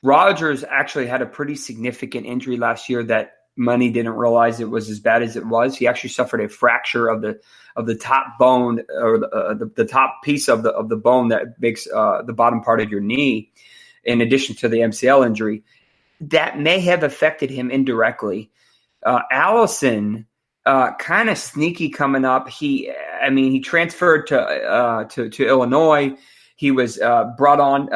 Rodgers actually had a pretty significant injury last year that many didn't realize it was as bad as it was. He actually suffered a fracture of the top bone, or the top piece of the bone that makes the bottom part of your knee, in addition to the MCL injury. That may have affected him indirectly. Allison, kind of sneaky coming up. He transferred to Illinois. He was brought on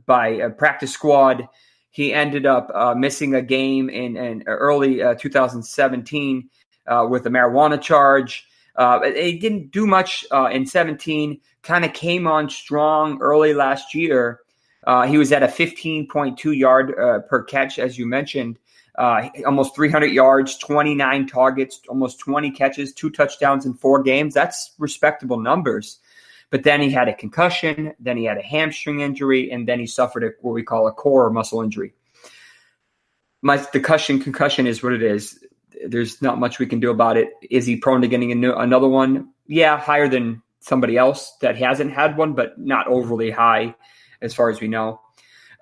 by a practice squad. He ended up missing a game in early 2017 with a marijuana charge. He didn't do much in 17, kind of came on strong early last year. He was at a 15.2 yard per catch, as you mentioned, almost 300 yards, 29 targets, almost 20 catches, 2 touchdowns in 4 games. That's respectable numbers. But then he had a concussion, then he had a hamstring injury, and then he suffered what we call a core muscle injury. The concussion is what it is. There's not much we can do about it. Is he prone to getting another one? Yeah, higher than somebody else that hasn't had one, but not overly high as far as we know.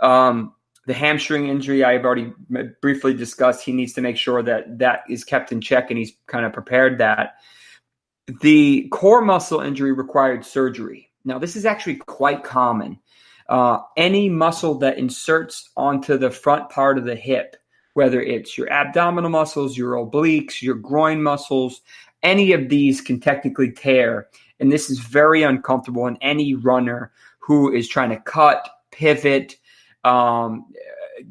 The hamstring injury I've already briefly discussed. He needs to make sure that is kept in check, and he's kind of prepared that. The core muscle injury required surgery. Now, this is actually quite common. Any muscle that inserts onto the front part of the hip, whether it's your abdominal muscles, your obliques, your groin muscles, any of these can technically tear. And this is very uncomfortable in any runner who is trying to cut, pivot,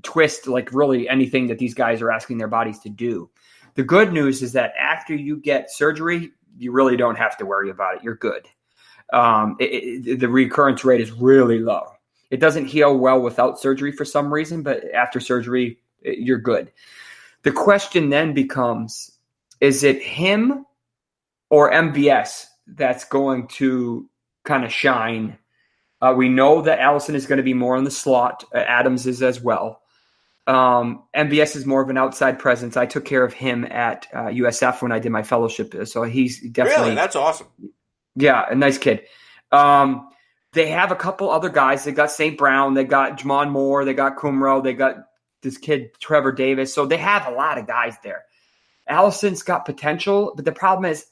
twist, like really anything that these guys are asking their bodies to do. The good news is that after you get surgery, you really don't have to worry about it. You're good. The recurrence rate is really low. It doesn't heal well without surgery for some reason, but after surgery, you're good. The question then becomes, is it him or MVS that's going to kind of shine? We know that Allison is going to be more in the slot. Adams is as well. MVS is more of an outside presence. I took care of him at USF when I did my fellowship, so he's definitely really, that's awesome. Yeah, a nice kid. They have a couple other guys. They got St. Brown, they got Jamon Moore, they got Kumro, they got this kid Trevor Davis. So they have a lot of guys there. Allison's got potential, but the problem is,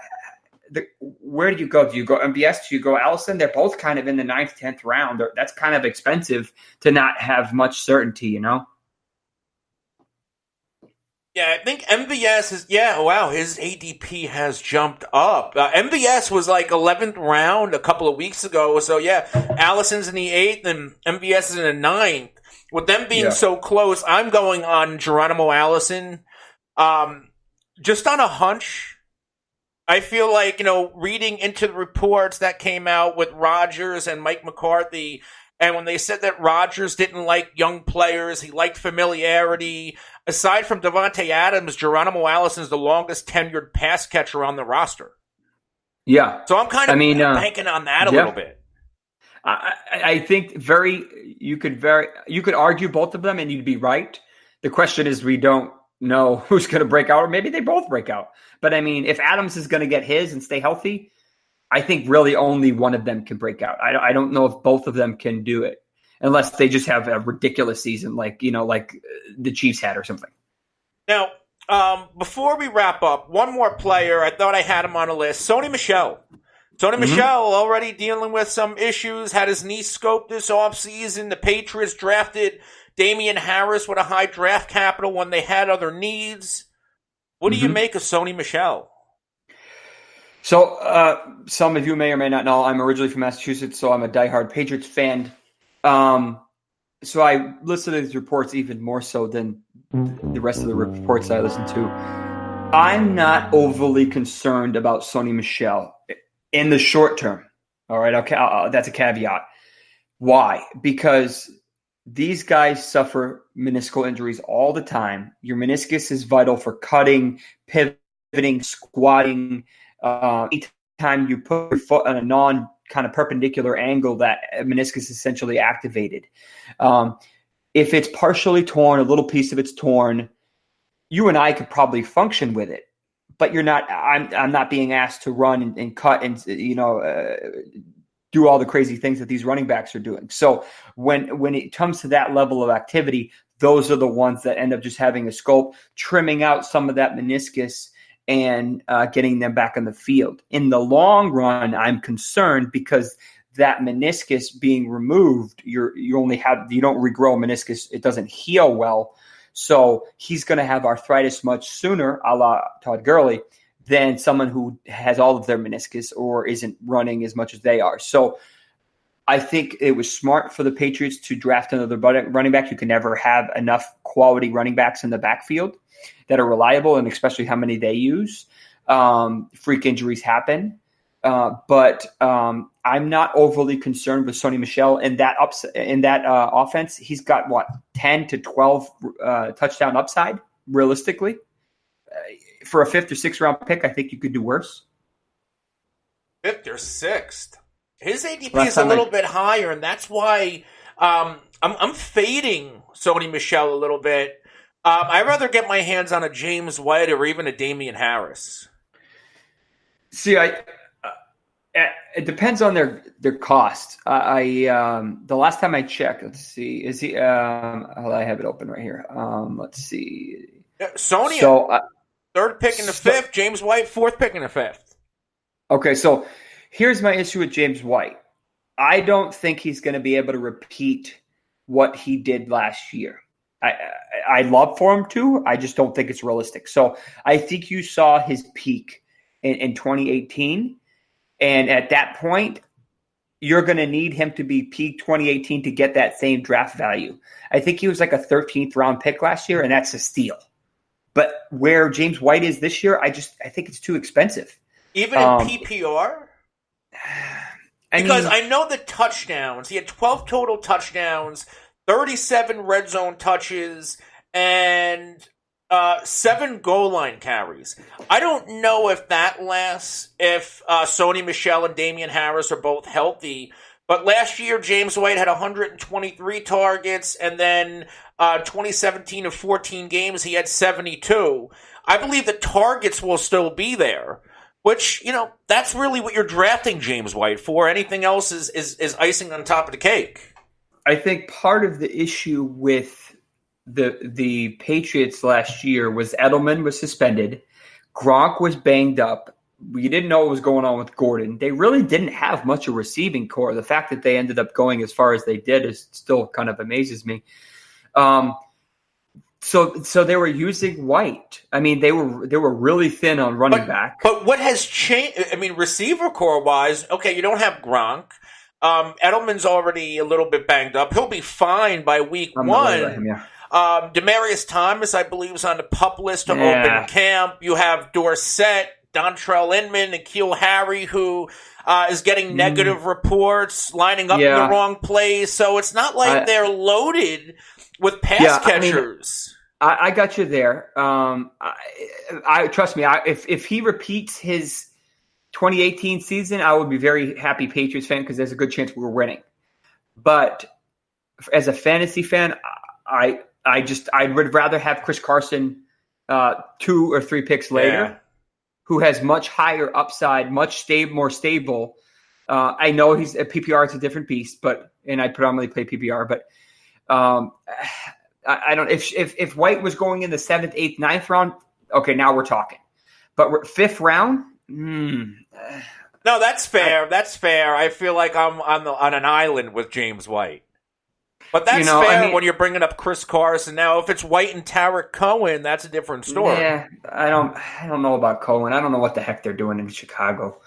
where do you go? Do you go MVS? Do you go Allison? They're both kind of in the 9th, 10th round. That's kind of expensive to not have much certainty, you know? Yeah, I think MVS is, his ADP has jumped up. MVS was like 11th round a couple of weeks ago. So, yeah, Allison's in the 8th and MVS is in the 9th. With them being so close, I'm going on Geronimo Allison. Just on a hunch, I feel like, reading into the reports that came out with Rodgers and Mike McCarthy, and when they said that Rodgers didn't like young players, he liked familiarity. Aside from Devontae Adams, Geronimo Allison is the longest tenured pass catcher on the roster. Yeah. So I'm kind of banking on that a little bit. I think you could argue both of them and you'd be right. The question is, we don't know who's going to break out, or maybe they both break out. But I mean, if Adams is going to get his and stay healthy, I think really only one of them can break out. I don't know if both of them can do it. unless they just have a ridiculous season like the Chiefs had or something. Now, before we wrap up, one more player. I thought I had him on a list. Sony Michel. Michel already dealing with some issues, had his knee scoped this offseason. The Patriots drafted Damian Harris with a high draft capital when they had other needs. What do you make of Sony Michel? So some of you may or may not know, I'm originally from Massachusetts, so I'm a diehard Patriots fan. So I listen to these reports even more so than the rest of the reports I listen to. I'm not overly concerned about Sony Michel in the short term. All right, okay, that's a caveat. Why? Because these guys suffer meniscal injuries all the time. Your meniscus is vital for cutting, pivoting, squatting. Anytime you put your foot on a non kind of perpendicular angle, that meniscus is essentially activated. If it's partially torn, a little piece of it's torn, you and I could probably function with it, but you're not. I'm not being asked to run and cut and do all the crazy things that these running backs are doing. So when it comes to that level of activity, those are the ones that end up just having a scope, trimming out some of that meniscus and getting them back on the field. In the long run, I'm concerned because that meniscus being removed, you don't regrow meniscus. It doesn't heal well. So he's going to have arthritis much sooner, a la Todd Gurley, than someone who has all of their meniscus or isn't running as much as they are. So I think it was smart for the Patriots to draft another running back. You can never have enough quality running backs in the backfield that are reliable, and especially how many they use. Freak injuries happen. But I'm not overly concerned with Sony Michel in that offense. He's got 10 to 12 touchdown upside realistically. For a 5th or 6th round pick, I think you could do worse. 5th or 6th. His ADP is a little bit higher, and that's why I'm fading Sony Michel a little bit. I'd rather get my hands on a James White or even a Damian Harris. See, it depends on their cost. The last time I checked, let's see, is he? I have it open right here. Let's see. Sony, 3rd pick in the 5th. James White, 4th pick in the 5th. Okay, so here's my issue with James White. I don't think he's going to be able to repeat what he did last year. I love for him to. I just don't think it's realistic. So I think you saw his peak in 2018. And at that point, you're going to need him to be peak 2018 to get that same draft value. I think he was like a 13th round pick last year, and that's a steal. But where James White is this year, I think it's too expensive. Even in PPR? I know the touchdowns. He had 12 total touchdowns, 37 red zone touches, and 7 goal line carries. I don't know if that lasts if Sony Michel and Damian Harris are both healthy. But last year, James White had 123 targets, and then 2017 of 14 games, he had 72. I believe the targets will still be there, which, that's really what you're drafting James White for. Anything else is icing on top of the cake. I think part of the issue with the Patriots last year was Edelman was suspended. Gronk was banged up. We didn't know what was going on with Gordon. They really didn't have much of a receiving core. The fact that they ended up going as far as they did is still kind of amazes me. So they were using White. I mean, they were really thin on running back. But what has changed? I mean, receiver core wise, okay, you don't have Gronk. Edelman's already a little bit banged up. He'll be fine by week 1. Demaryius Thomas, I believe, is on the PUP list to open camp. You have Dorsett, Dontrell Inman, N'Keal Harry, who is getting negative reports, lining up in the wrong place. So it's not like they're loaded with pass catchers. I got you there. I trust me. If he repeats his 2018 season, I would be very happy Patriots fan because there's a good chance we were winning. But as a fantasy fan, I would rather have Chris Carson 2 or 3 picks later, who has much higher upside, much more stable. I know he's a PPR; it's a different beast, but and I predominantly play PPR. But I don't. If White was going in the 7th, 8th, 9th round, okay, now we're talking. But 5th round, no, that's fair. That's fair. I feel like I'm on an island with James White. But that's fair when you're bringing up Chris Carson. Now, if it's White and Tarek Cohen, that's a different story. Yeah, I don't know about Cohen. I don't know what the heck they're doing in Chicago.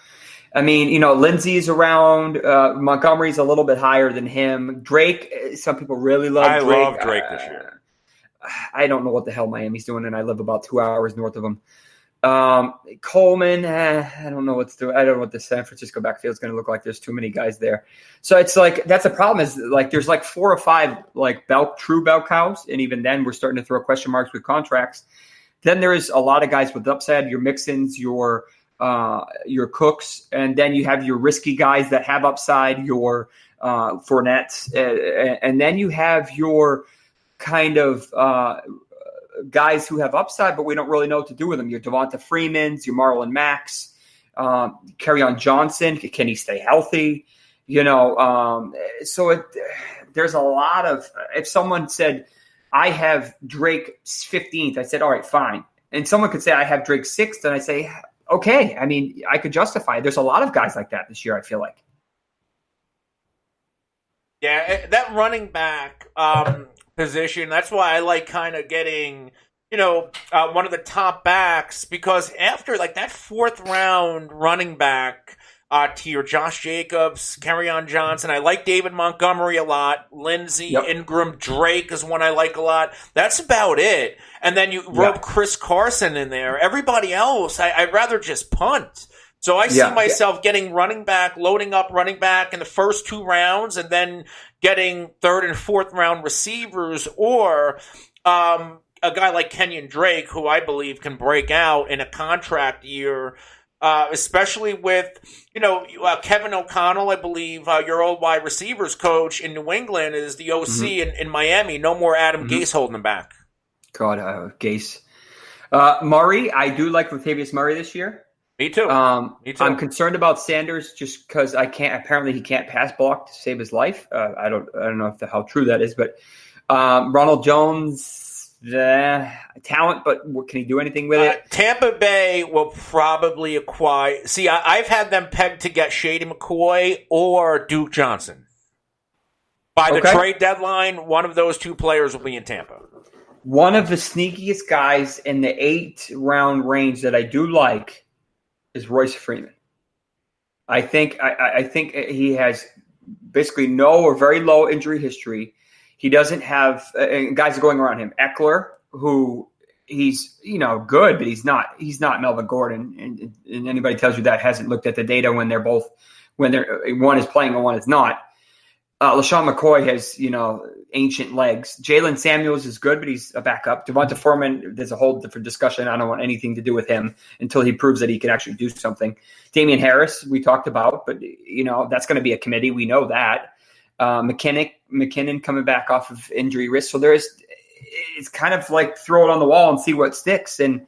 I mean, Lindsey's around. Montgomery's a little bit higher than him. Drake, some people really love Drake. I love Drake this year. I don't know what the hell Miami's doing, and I live about 2 hours north of them. Coleman, I don't know what to do. I don't know what the San Francisco backfield is going to look like. There's too many guys there. So it's like, that's a problem is like, there's like 4 or 5 like true bell cows. And even then we're starting to throw question marks with contracts. Then there's a lot of guys with upside, your Mixons, your Cooks. And then you have your risky guys that have upside, your Fournettes. And then you have your kind of, guys who have upside, but we don't really know what to do with them. Your Devonta Freemans, your Marlon Macks, Kerryon Johnson. Can he stay healthy? So there's a lot of, if someone said, I have Drake 15th, I said, all right, fine. And someone could say, I have Drake 6th, and I say, okay. I mean, I could justify it. There's a lot of guys like that this year, I feel like. Yeah, that running back position. That's why I like kind of getting, one of the top backs, because after like that 4th round running back tier, Josh Jacobs, Kerryon Johnson, I like David Montgomery a lot. Lindsey, Ingram, Drake is one I like a lot. That's about it. And then you rope Chris Carson in there. Everybody else, I'd rather just punt. So I see myself getting running back, loading up running back in the first 2 rounds, and then getting 3rd and 4th round receivers, or a guy like Kenyon Drake, who I believe can break out in a contract year, especially with, Kevin O'Connell, I believe, your old wide receivers coach in New England is the OC in Miami. No more Adam Gase holding him back. God, Gase. Murray, I do like Latavius Murray this year. Me too. Me too. I'm concerned about Sanders just because apparently he can't pass block to save his life. I don't know how true that is, but Ronald Jones, talent, but can he do anything with it? Tampa Bay will probably acquire. See, I've had them pegged to get Shady McCoy or Duke Johnson. By the trade deadline, one of those 2 players will be in Tampa. One of the sneakiest guys in the 8th round range that I do like is Royce Freeman. I think he has basically no or very low injury history. He doesn't have guys going around him. Eckler, who he's good, but he's not Melvin Gordon. And anybody tells you that hasn't looked at the data when one is playing and one is not. LaShawn McCoy has, ancient legs. Jalen Samuels is good, but he's a backup. Devonta Foreman, there's a whole different discussion. I don't want anything to do with him until he proves that he can actually do something. Damian Harris, we talked about, but, that's going to be a committee. We know that. McKinnon coming back off of injury risk. So it's kind of like throw it on the wall and see what sticks. And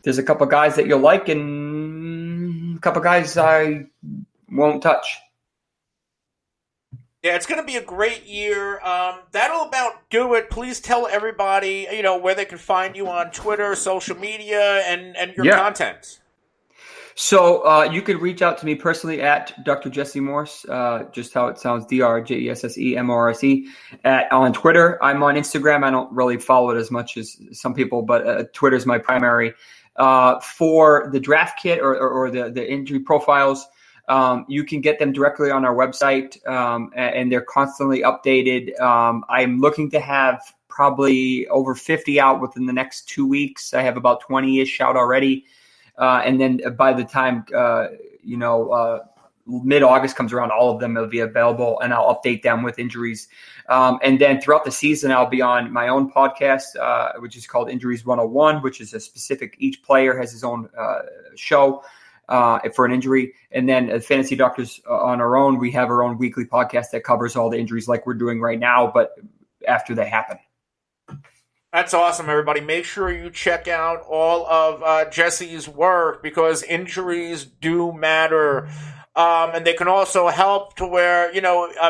there's a couple guys that you'll like and a couple guys I won't touch. Yeah, it's going to be a great year. That'll about do it. Please tell everybody, where they can find you on Twitter, social media, and your content. So you can reach out to me personally at Dr. Jesse Morse, just how it sounds, DrJessemorse, on Twitter. I'm on Instagram. I don't really follow it as much as some people, but Twitter is my primary. For the draft kit or the injury profiles, you can get them directly on our website, and they're constantly updated. I'm looking to have probably over 50 out within the next 2 weeks. I have about 20-ish out already. And then by the time, mid-August comes around, all of them will be available, and I'll update them with injuries. And then throughout the season, I'll be on my own podcast, which is called Injuries 101, which is a specific, each player has his own show for an injury. And then Fantasy Doctors on our own, we have our own weekly podcast that covers all the injuries like we're doing right now, but after they happen. That's awesome, everybody. Make sure you check out all of Jesse's work because injuries do matter. And they can also help to where,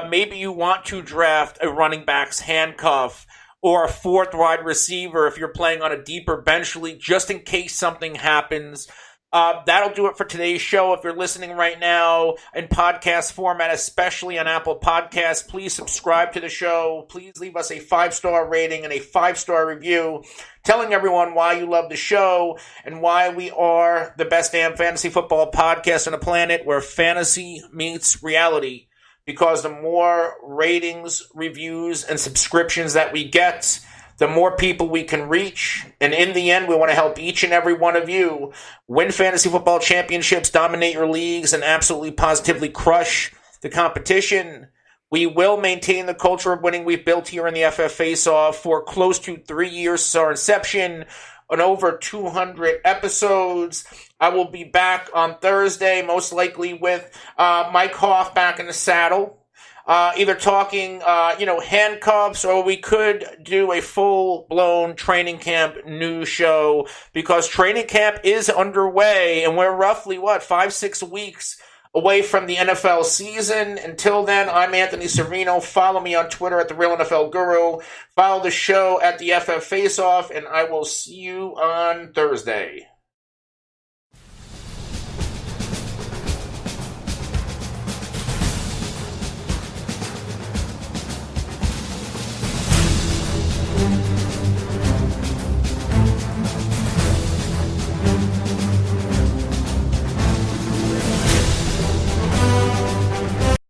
maybe you want to draft a running back's handcuff or a fourth wide receiver if you're playing on a deeper bench league, just in case something happens. That'll do it for today's show. If you're listening right now in podcast format, especially on Apple Podcasts, please subscribe to the show. Please leave us a 5-star rating and a 5-star review, telling everyone why you love the show and why we are the best damn fantasy football podcast on the planet, where fantasy meets reality. Because the more ratings, reviews, and subscriptions that we get, the more people we can reach. And in the end, we want to help each and every one of you win fantasy football championships, dominate your leagues, and absolutely positively crush the competition. We will maintain the culture of winning we've built here in the FF Faceoff for close to 3 years since our inception, on over 200 episodes. I will be back on Thursday, most likely with Mike Hoff back in the saddle. Either talking, handcuffs, or we could do a full-blown training camp news show, because training camp is underway, and we're roughly, 5-6 weeks away from the NFL season. Until then, I'm Anthony Cervino. Follow me on Twitter at The Real NFL Guru. Follow the show at the FF Faceoff, and I will see you on Thursday.